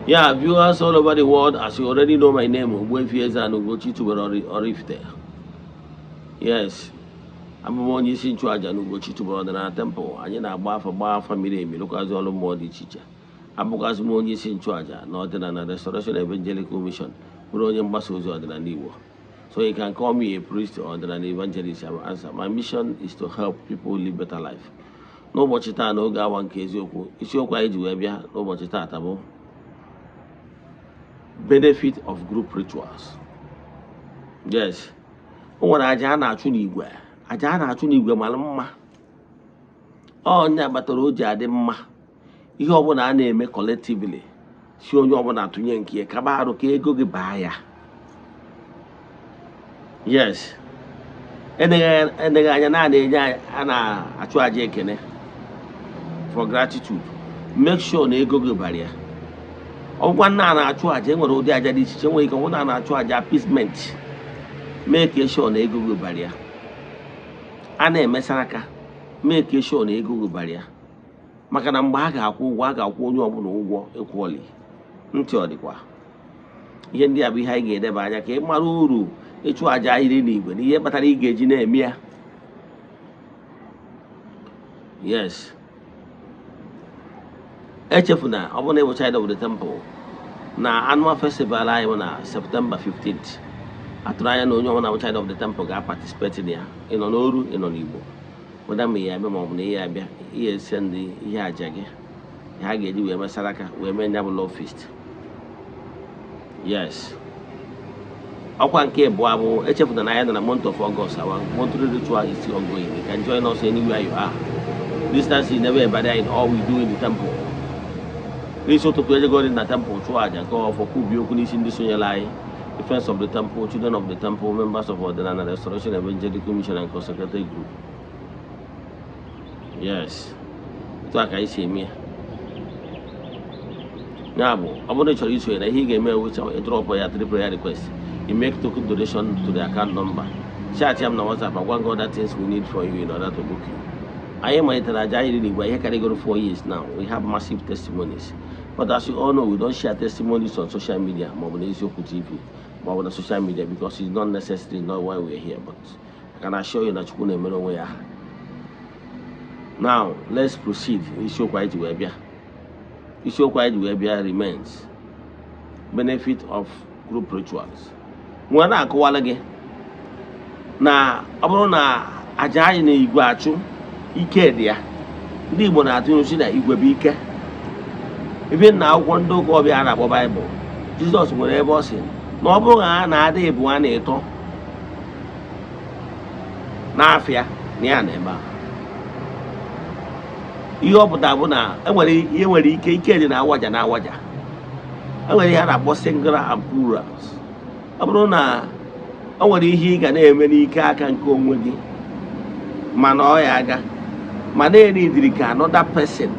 Yeah, viewers all over the world, as you already know my name, Ogbuefi Ezeana, ugochitubelu Oraifite. Yes, I'm onye isi nchụaja na ugochitubelu ọdịnala temple. Anyị na-agba afa miri emi lụkwazị ọrụ mmụọ dị iche iche. Abụkwazị m onye isi nchụaja na ọdịnala Restoration Evangelical Mission, bụrụ onye mgbasa ozi ọdịnala Igbo. So you can call me a priest or an evangelist. I will answer. My mission is to help people live better life. N'ụbọchị taa n'oge awa nke eziokwu, isiokwu anyị ji wee bịa n'ụbọchị taa bụ benefit of group rituals. Yes. O nwere aja a na-achụ n'igwe. Aja a na-achụ n'igwe mara mma. Onye agbatara o ji adị mma. Ihe ọbụla a na-eme collectively. Si onye ọbụla atụnye nke ya kaba arụ ka ego gị baa ya. Yes. Eneghe anya na-enye a na-achụ aja ekene for gratitude. Make sure na ego gị bara ya. Ọgwa nna na-achụ aja enwere ụdị aja dị iche iche, nwere ike ọgwụ na-achụ aja appeasement. Make sure na ego gị bara ya. A na-eme salaka. Make sure na ego gị bara ya. Maka na mgbe a ga-akwụ ụgwọ, a ga-akwụ onye ọbụla ụgwọ ekwuọli. Ntị ọ dịkwa. Ihe ndị a bụ ihe anyị ga-edeba anya ka ị mara uru ịchụ aja ahịrị n'igwe na ihe kpatara ị ga-eji na-eme ya. Yes. Echefuna ọ bụrụ na ịbụ child of the temple na annual festival anyị na September 15th. Atụrụ anya na onye ọbụla bụ child of the temple ga-participate na ya. Ị nọ n'oru, ị nọ n'Igbo. Weda ma ihe abịa ma ọ bụ na ihe abịa, ihe esi ndị ihe aja gị. Ha ga-eji wee mesara aka wee mee nya bụ love feast. Yes. Ọkwa nke abụọ bụ echefuna na anyị nọ na month of August. Our monthly ritual is still ongoing. You can join us anywhere you are. Distance is never a barrier in all we do in the temple. Please also to go in the temple to aja go for kubi okuni in the sonyalai, defense of the temple, children of the temple, members of Eze-Ana Restoration Evangelical Mission and Consecrated Group. Yes. Itu aka isi eme. Now, I'm going to show you that he gave me a drop or 3 prayer requests. You make token donation to the account number. Chat him on WhatsApp. I want all the things we need for you in order to book you. I am a category 4 years now. We have massive testimonies. But as you all know, we don't share testimonies on social media, TV, or on social media because it's not necessary, not why we're here. But I can assure you that you know where we are. Now, let's proceed. Issue quite Webia. Issue quite Webia remains benefit of group rituals. When I go again, now, I'm going to ajayi na igwe achụ ike dị ya. Ndị Igbo na-atụ nsi na igwe bụ ike. Ebe na akwụkwọ ndị ụka ọbịa na-akpọ Baịbụl, Jizọs nwere ebe ọ sị na ọ bụrụ na a na-ada ebu a na-eto n'afịa na ya na-ebe a. Ihe ọ pụtara bụ na enwere ike dị na awaja na awaja. Enwere ihe a na-akpọ singular and plurals. Ọ bụrụ na o nwere ihe ị ga na-eme n'ike aka nke onwe gị mana ọ ya aga ma na-enidiri ka another person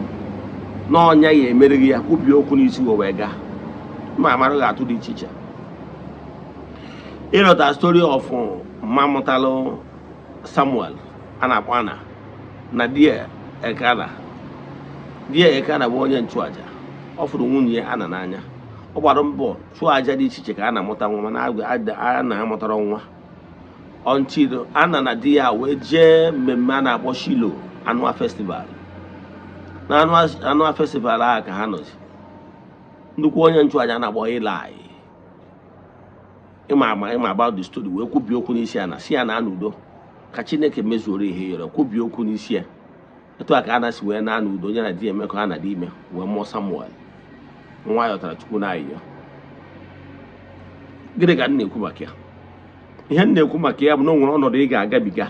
n'ọnya ya emere ya kwubi okwu n'isi wee gaa ma amarụ ga-atụ dị iche iche. Ịrọta story of Mamụtalụ Samuel a na-akpọ Ana na die Eze-Ana. Die Eze-Ana bụ onye nchụaja. Ọ fụrụ nwunye Ana n'anya. Ọ gbara mbọ chụọ aja dị iche iche ka a na-amụta nwa mana a na-amụtara nwa. Until Ana na di ya wee jee mmemme a na-akpọ Shilo annual festival. Na annual festival ahụ ka ha nọzi. Nnukwu onye nchụaja a na-akpọ Eli. Ịma about the story wee kwubi okwu n'isi Ana si ya na n'udo ka Chineke mezuoro ihe yọrọ kwubi okwu n'isi ya. Etu a ka Ana si wee na n'udo ya na di emekọ ha na di ime wee mụọ Samuel. Nwa ya tara Chukwu n'ayọ. Gịnị ka m na-ekwu maka ya? Ihe m na-ekwu maka ya bụ na o nwere ọnọdụ ị ga-agabiga.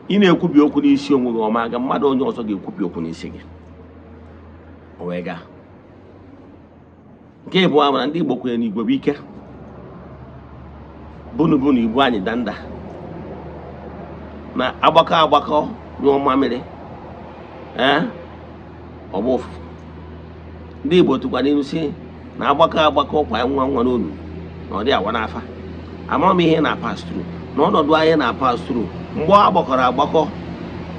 Ị na-ekwubi okwu n'isi onwe gị ọma aga mmadụ onye ọzọ ga-ekwubi okwu n'isi gị. O wee gaa. Nke bụ ama na ndị Igbo kwenyere n'igwe bụ ike. Bunu Igbo anyị danda. Na agbakọ nyụọ mamịrị. Ọ bụ ofufu. Ndị Igbo tụkwa n'ihu si na agbakọ kwa nwa n'olu na ọ dị awa n'afa. Ama m ihe na pass through na ọnọdụ anyị na pass through mgbe agbakọ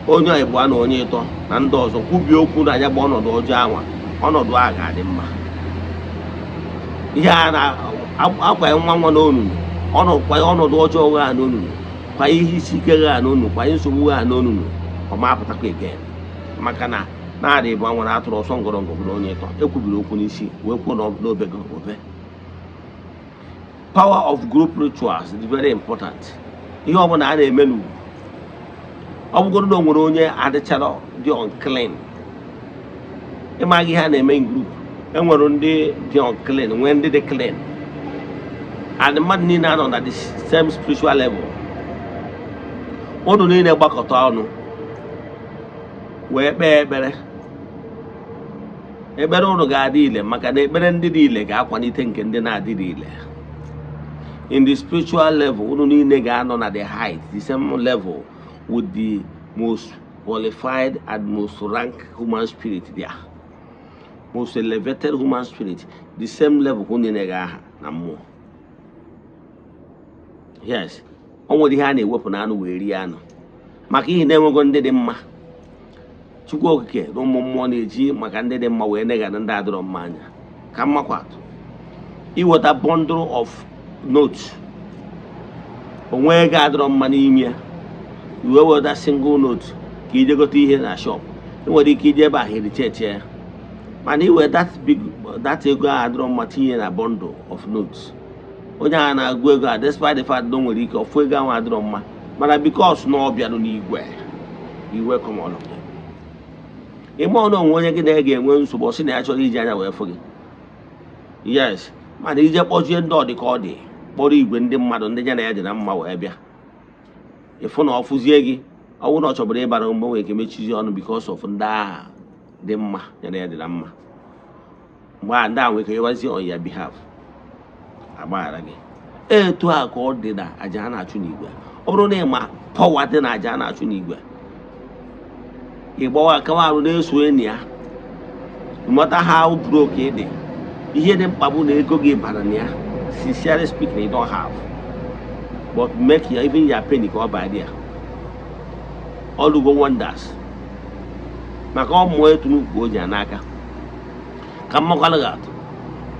onye Igbo na onye ịtọ na ndị ọzọ kwubi okwu na anya gba ọnọdụ ọjọọ anwa ọnọdụ a ga-adị mma ihe a na-akwa nwa n'onunu kwa ọnọdụ ọjọọ ha n'onunu kwa ihe isi ike ha n'onunu kwa nsogbu ha n'onunu ọ ma apụtakwa again maka na na-adị bụ anwere atụrụ ọsọ ngọrọngọ bụrụ onye ịtọ ekwubiri okwu n'isi wee kwuo n'obe gị obe. Power of group rituals is very important. Ihe ọ bụla a na-eme n'ugwu ọ bụgoro na o nwere onye adịchara dị unclean ịmaghị ihe a na-eme in group enwere ndị dị unclean nwee ndị dị clean and mmadụ niile anọ na the same spiritual level. Unu niile gbakọta ọnụ wee kpee ekpere unu ga-adị ile maka na ekpere ndị dị ile ga-akwalite nke ndị na-adịghị ile. In the spiritual level unu niile ga-anọ na the height the same level with the most qualified and most ranked human spirit there, most elevated human spirit, the same level unu niile ga-aha na mmụọ. Yes, o nwere ihe a na-ewepụ na anụ wee rie anụ maka ihe na-enwego ndị dị mma. Chukwu okike na ụmụ mmụọ na-eji maka ndị dị mma wee negana ndị adịrọ mma anya. Ka mmakwatụ iweta bundle of notes onwe ego adịrọ mma n'ime ya iwe weta single note ka ije gote ihe na shop enwere ike ije ebe ahụ ericheche ya mana iwe that ego ahụ adịrọ mma tinye na bundle of notes onye a na-agụ ego a despite the fact na o nwere ike ọfụ ego ahụ adịrọ mma mana because na ọ bịarụ n'igwe iwe kọmọlụ ịma ọnụ onwe onye gị na-ege enwe nsogbu ọsị na ya chọrọ iji anya wee fụ gị. Yes, mana ije kpọjie ndị ọdị ka ọ dị kpọrọ igwe ndị mmadụ ndị ya na ya dị na mma wee bịa ịfụ na ọ fụzie gị ọ bụrụ na ọ chọbụrụ ịbara mgbe nwere ike mechizi ọnụ because of ndị agha dị mma ya na ya dị na mma mgbe a ndị a nwere ike ịwazi on your behalf agbaghara gị. Etu a ka ọ dị na aja a na-achụ n'igwe. Ọ bụrụ na ịma pọwa dị na aja a na-achụ n'igwe ịgbawa akawa arụ na-eso enyi ya no matter how broke ị dị ihe dị mkpa bụ na ego gị bara na ya sincerely speaking you don't have but make your even your penny ka ọ baa dị ya all go wonders maka ọmụọ etu n'ukwu o ji ya n'aka. Ka mmakwalụ gị atụ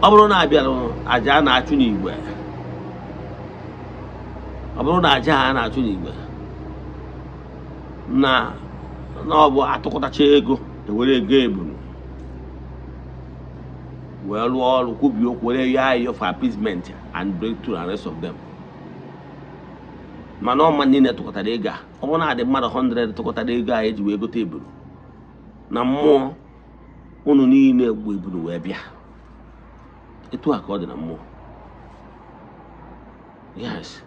ọ bụrụ na abịara aja a na-achụ n'igwe ọ bụrụ na aja a na-achụ n'igwe na ọ bụ atụkọtacha ego ewere ego ebunu wee lụọ ọrụ kwubi okwu were ya ayọ for appeasement and breakthrough and rest of them. Mana ọma niile tụkọtara ego a ọ bụrụ na adị mmadụ 100 tụkọtara ego a eji wee gote ebunu na mmụọ unu niile gbu ebunu wee bịa. Etu a ka ọ dị na mmụọ. Yes,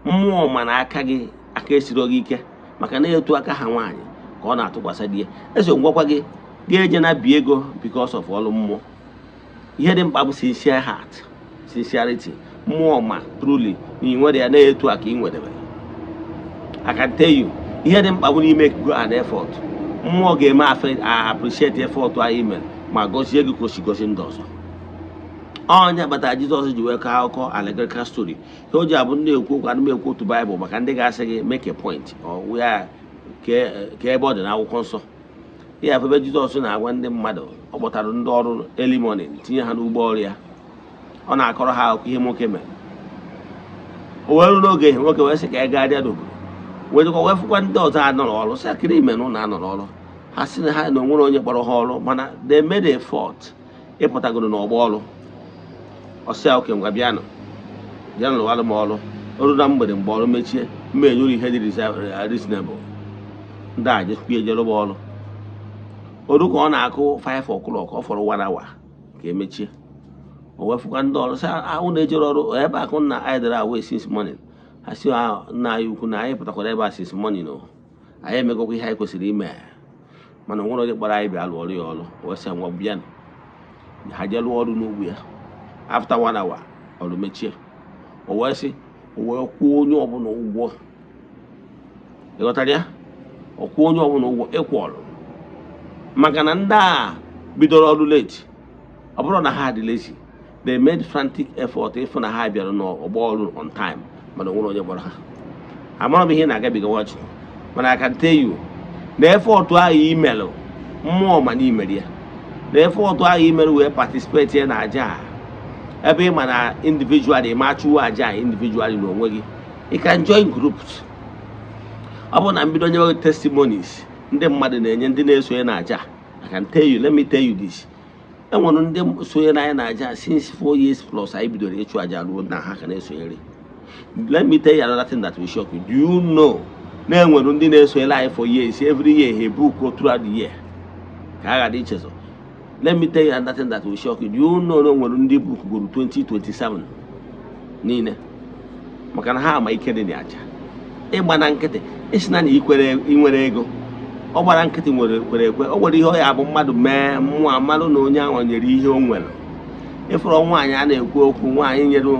mmụọ mana aka gị aka esiro gị ike maka na etu aka ha nwaanyị ka ọ na-atụkwasị di ya. Eze ngwakwa gị ga-eje na bi ego because of ọrụ mmụọ. Ihe dị mkpa bụ sincere heart, sincerity. Mmụọ ma truly na ị nwere ya na-etu a ka ị nwedebe. I can tell you ihe dị mkpa bụ n'ime go an effort. Mmụọ ga-eme appreciate effort anyị mere ma gọzie gị ka o si gọzie ndị ọzọ. Onye kpatara Jizọs ji wee kọọ akụkọ allegorical story ihe o ji abụ ndị ekwu okwu anụ ekwu otu Bible maka ndị ga-asị gị make a point ya ka ebe ọ dị n'akwụkwọ nsọ. Ihe afọ ebe Jizọs na-agwa ndị mmadụ ọ kpọtara ndị ọrụ early morning tinye ha n'ụgbọ ọrụ ya ọ na-akọrọ ha akụkọ ihe nwoke mere. O wee ru n'oge ihe nwoke wee sị ka ya gaa dị n'obodo wee jikwa wee fụkwa ndị ọzọ anọrọ ọrụ sị akịrị ime na ụlọ anọrọ ọrụ ha sị na ha na onwere onye kpọrọ ha ọrụ mana they made a effort ịpụtagoro n'ọgbọ ọrụ. Ọsịa oke ngwa bịanụ lụwalụ m ọrụ ọrụ na mgbede mgbe ọrụ mechie mma enyere ihe dị reasonable ndị a jekwa ejerụba ọrụ oru ka ọ na-akụ 5 o'clock ọ fọrọ 1 hour ka emechie. O wefụkwa ndị ọrụ sị ahụ na-ejere ọrụ ebe akụ nna anyị dara away since morning. Ha si nna anyị ukwu na anyị pụtakwara ebe a since morning anyị emegokwa ihe anyị kwesịrị ime mana onwere onye kpọrọ anyị bịa lụọ ọrụ ya ọrụ. O wesịa ngwa bịanụ ha jee lụọ ọrụ n'ugwu ya. After 1 hour ọrụ mechie o wee sị o wee kwụọ onye ọbụla ụgwọ. Ịghọtara ya? O kwụọ onye ọbụla ụgwọ ịkwụ ọrụ maka na ndị a bidoro ọrụ late. Ọ bụrụ na ha dị lazy they made frantic effort ịfụ na ha bịara n'ọgbọ ọrụ on time mana onwere onye gbara ha. Amara m ihe na-agabiga wachị mana I can tell you na effort ahụ imelụ mmụọ ma na imeri ya na effort ahụ imerụ wee participate ya na aja ebe ị ma na individually ma chụwa aja individually n'onwe gị, you can join groups. Ọ bụ na mbido nyewe testimonies ndị mmadụ na-enye ndị na-esonye na aja. I can tell you, let me tell you this. Enwere ndị sonye na anyị na aja since 4 years plus anyị bidoro ịchụ aja ruo na ha ka na-esonyere. Let me tell you another thing that will shock you. Do you know na enwere ndị na-esonyere anyị for years, every year he book throughout the year? Ka a ghara ichezo. Let me tell you another thing that will shock you. Do you know na enwere ndị book guru 2027 niile? Maka na ha ama ike dị n'aja. Ịgba na nkịtị isi na inwere ego, ọ gbara nkịtị kwere ekwe. O nwere ihe ọ ya bụ mmadụ mee mmụọ amalụ na onye ahụ nyere ihe o nwere. Ịfụrụ nwaanyị a na-ekwu okwu, nwaanyị nyere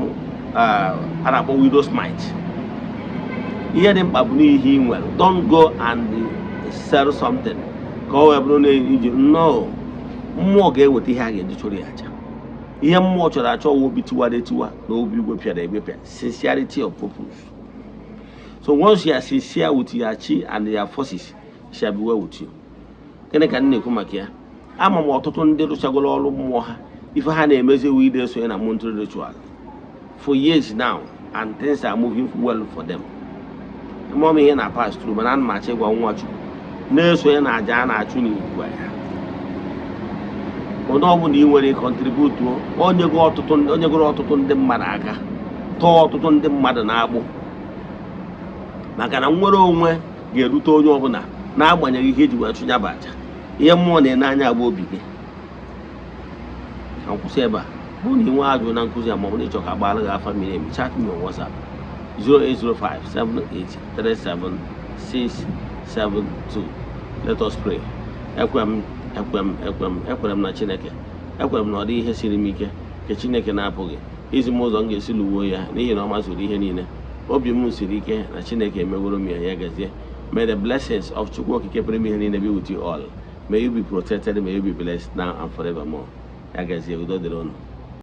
a na-akpọ widow's mite. Ihe dị mkpa bụ n'ihe ị nwere. Don't go and sell something ka ọ wee bụrụ na iji no, mmụọ ga-eweta ihe a ga-eji chụrụ ya aja. Ihe mmụọ chọrọ achọ obi tiwara etiwa na obi gwepịara egwepịa. Sincerity of purpose. So once you are sincere with your chi and your forces, it shall be well with you. Kene ka nne ekwu maka ya. Ama m ọtụtụ ndị rụchagoro ọrụ mmụọ ha, ife ha na-emezi ewu ide sonye na monthly ritual for years now, and things are moving well for them. Mom ihe na pass through, mana ana m achọ ịgwa nwa Chukwu na-esonye na aja a na-achụ n'igwe ya. Onye ọ bụla ị nwere contribute onye gụrụ ọtụtụ ndị mmadụ aka, tọọ ọtụtụ ndị mmadụ na-agbụ. Maka na nwere onwe ga-erute onye ọbụla na-agbanyeghị ihe eji wee chụnya bụ aja. Ihe mmụọ na-ene anya agba obi gị. Ka nkwụsị ebe a. Bụ na ị nwee ajụ na nkụzi a ma ọ bụ na ịchọ ka agbaala gị afa miri emi, chat me on WhatsApp 08057837672. Let us pray. Ekwere m na Chineke. Ekwere m na ọ dị ihe siri m ike nke Chineke na-apụghị izi m ụzọ m ga-esi lụwo ya n'ihi na ọ mazuru ihe niile. Obi m siri ike na Chineke emegworo m ya gazie. May the blessings of Chukwu Okike pụrụ ime ihe niile be with you all. May you be protected, may you be blessed now and forevermore. Ya gazie, udo dịrị unu.